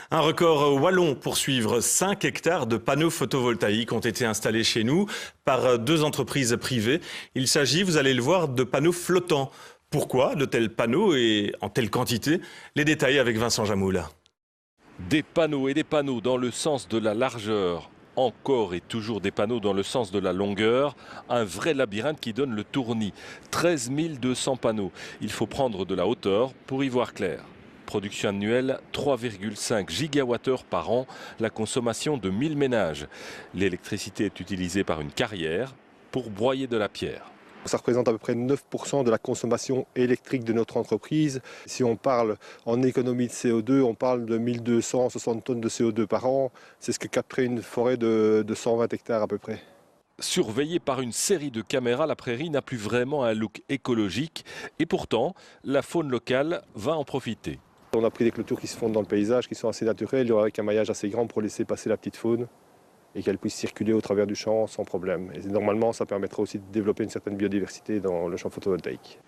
Un record wallon pour suivre. 5 hectares de panneaux photovoltaïques ont été installés chez nous par 2 entreprises privées. Il s'agit, vous allez le voir, de panneaux flottants. Pourquoi de tels panneaux et en telle quantité? Les détails avec Vincent Jamoula. Des panneaux et des panneaux dans le sens de la largeur. Encore et toujours des panneaux dans le sens de la longueur. Un vrai labyrinthe qui donne le tournis. 13 200 panneaux. Il faut prendre de la hauteur pour y voir clair. Production annuelle 3,5 gigawattheures par an, la consommation de 1000 ménages. L'électricité est utilisée par une carrière pour broyer de la pierre. Ça représente à peu près 9% de la consommation électrique de notre entreprise. Si on parle en économie de CO2, on parle de 1260 tonnes de CO2 par an. C'est ce que capterait une forêt de 120 hectares à peu près. Surveillée par une série de caméras, la prairie n'a plus vraiment un look écologique. Et pourtant, la faune locale va en profiter. On a pris des clôtures qui se fondent dans le paysage, qui sont assez naturelles, avec un maillage assez grand pour laisser passer la petite faune et qu'elle puisse circuler au travers du champ sans problème. Et normalement, ça permettra aussi de développer une certaine biodiversité dans le champ photovoltaïque.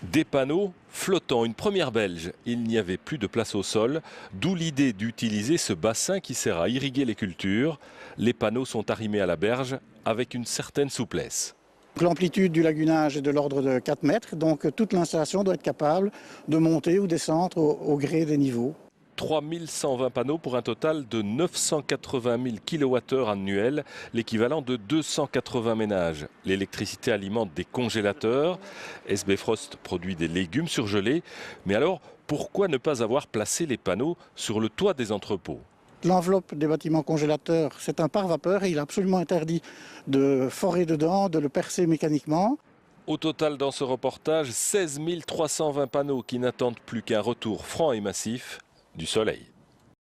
Des panneaux flottants, une première belge. Il n'y avait plus de place au sol, d'où l'idée d'utiliser ce bassin qui sert à irriguer les cultures. Les panneaux sont arrimés à la berge avec une certaine souplesse. L'amplitude du lagunage est de l'ordre de 4 mètres, donc toute l'installation doit être capable de monter ou descendre au gré des niveaux. 3120 panneaux pour un total de 980 000 kWh annuels, l'équivalent de 280 ménages. L'électricité alimente des congélateurs. SB Frost produit des légumes surgelés. Mais alors, pourquoi ne pas avoir placé les panneaux sur le toit des entrepôts ? L'enveloppe des bâtiments congélateurs, c'est un pare-vapeur et il est absolument interdit de forer dedans, de le percer mécaniquement. Au total, dans ce reportage, 16 320 panneaux qui n'attendent plus qu'un retour franc et massif du soleil.